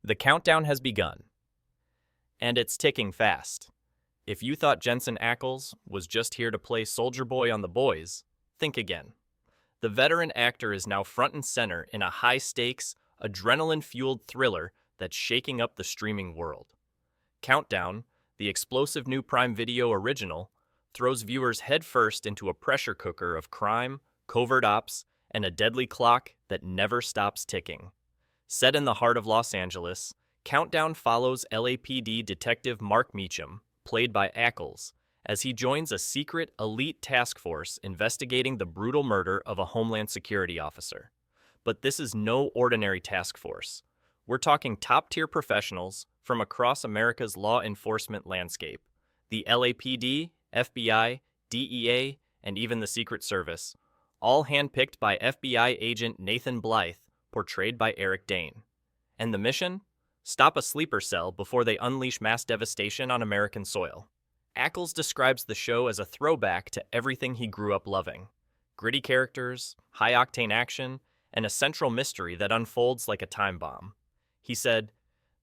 The countdown has begun, and it's ticking fast. If you thought Jensen Ackles was just here to play Soldier Boy on The Boys, think again. The veteran actor is now front and center in a high-stakes, adrenaline-fueled thriller that's shaking up the streaming world. Countdown, the explosive new Prime Video original, throws viewers headfirst into a pressure cooker of crime, covert ops, and a deadly clock that never stops ticking. Set in the heart of Los Angeles, Countdown follows LAPD detective Mark Meacham, played by Ackles, as he joins a secret elite task force investigating the brutal murder of a Homeland Security officer. But this is no ordinary task force. We're talking top-tier professionals from across America's law enforcement landscape. The LAPD, FBI, DEA, and even the Secret Service, all handpicked by FBI agent Nathan Blythe, portrayed by Eric Dane. And the mission? Stop a sleeper cell before they unleash mass devastation on American soil. Ackles describes the show as a throwback to everything he grew up loving. Gritty characters, high-octane action, and a central mystery that unfolds like a time bomb. He said,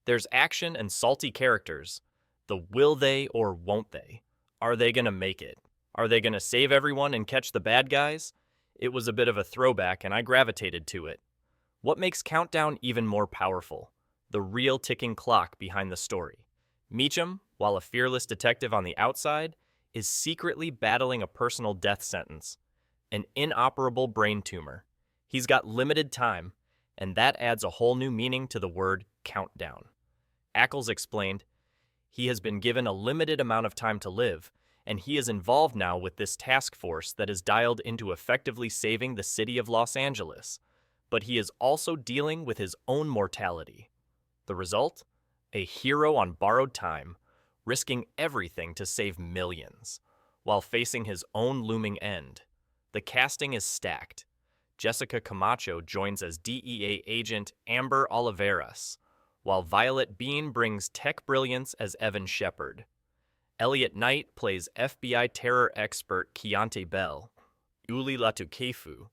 "There's action and salty characters. The will they or won't they? Are they gonna make it? Are they gonna save everyone and catch the bad guys?" It was a bit of a throwback and I gravitated to it. What makes Countdown even more powerful? The real ticking clock behind the story. Meacham, while a fearless detective on the outside, is secretly battling a personal death sentence, an inoperable brain tumor. He's got limited time, and that adds a whole new meaning to the word countdown. Ackles explained, he has been given a limited amount of time to live, and he is involved now with this task force that is dialed into effectively saving the city of Los Angeles. But he is also dealing with his own mortality. The result? A hero on borrowed time, risking everything to save millions, while facing his own looming end. The casting is stacked. Jessica Camacho joins as DEA agent Amber Oliveras, while Violet Bean brings tech brilliance as Evan Shepard. Elliot Knight plays FBI terror expert Keontae Bell. Uli Latukefu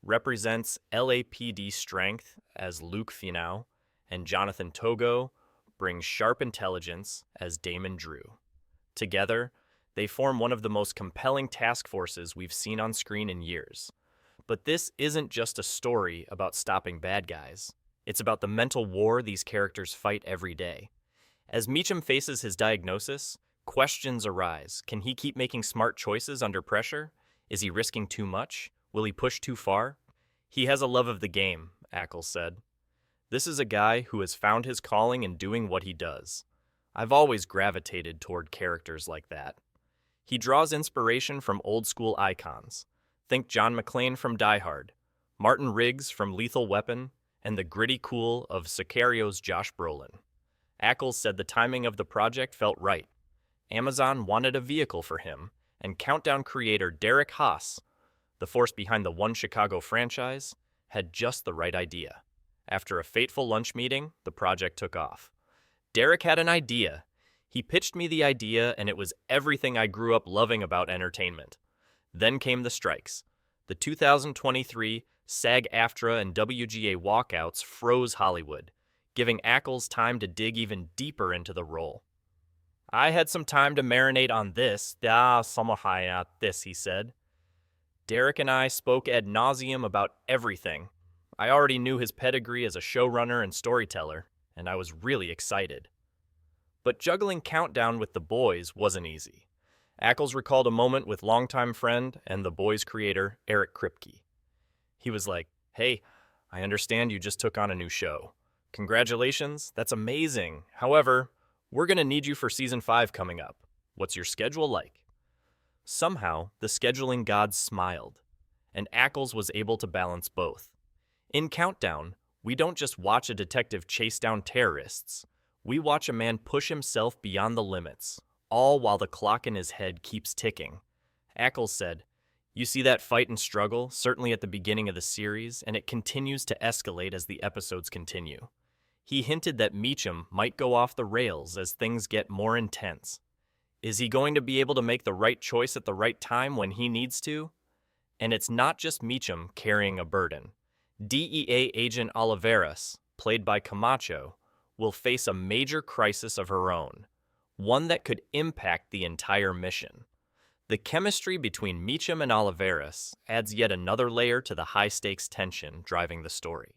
represents LAPD strength as Luke Finau, and Jonathan Togo brings sharp intelligence as Damon Drew. Together, they form one of the most compelling task forces we've seen on screen in years. But this isn't just a story about stopping bad guys. It's about the mental war these characters fight every day. As Meacham faces his diagnosis, questions arise. Can he keep making smart choices under pressure? Is he risking too much? Will he push too far? He has a love of the game, Ackles said. This is a guy who has found his calling in doing what he does. I've always gravitated toward characters like that. He draws inspiration from old-school icons. Think John McClane from Die Hard, Martin Riggs from Lethal Weapon, and the gritty cool of Sicario's Josh Brolin. Ackles said the timing of the project felt right. Amazon wanted a vehicle for him, and Countdown creator Derek Haas, the force behind the One Chicago franchise, had just the right idea. After a fateful lunch meeting, the project took off. Derek had an idea. He pitched me the idea, and it was everything I grew up loving about entertainment. Then came the strikes. The 2023 SAG-AFTRA and WGA walkouts froze Hollywood, giving Ackles time to dig even deeper into the role. I had some time to marinate on this, he said. Derek and I spoke ad nauseum about everything. I already knew his pedigree as a showrunner and storyteller, and I was really excited. But juggling Countdown with The Boys wasn't easy. Ackles recalled a moment with longtime friend and The Boys creator Eric Kripke. He was like, "Hey, I understand you just took on a new show. Congratulations, that's amazing. However, we're going to need you for season 5 coming up. What's your schedule like?" Somehow, the scheduling gods smiled, and Ackles was able to balance both. In Countdown, we don't just watch a detective chase down terrorists. We watch a man push himself beyond the limits, all while the clock in his head keeps ticking. Ackles said, "You see that fight and struggle, certainly at the beginning of the series, and it continues to escalate as the episodes continue." He hinted that Meacham might go off the rails as things get more intense. Is he going to be able to make the right choice at the right time when he needs to? And it's not just Meacham carrying a burden. DEA agent Oliveras, played by Camacho, will face a major crisis of her own, one that could impact the entire mission. The chemistry between Meacham and Oliveris adds yet another layer to the high-stakes tension driving the story.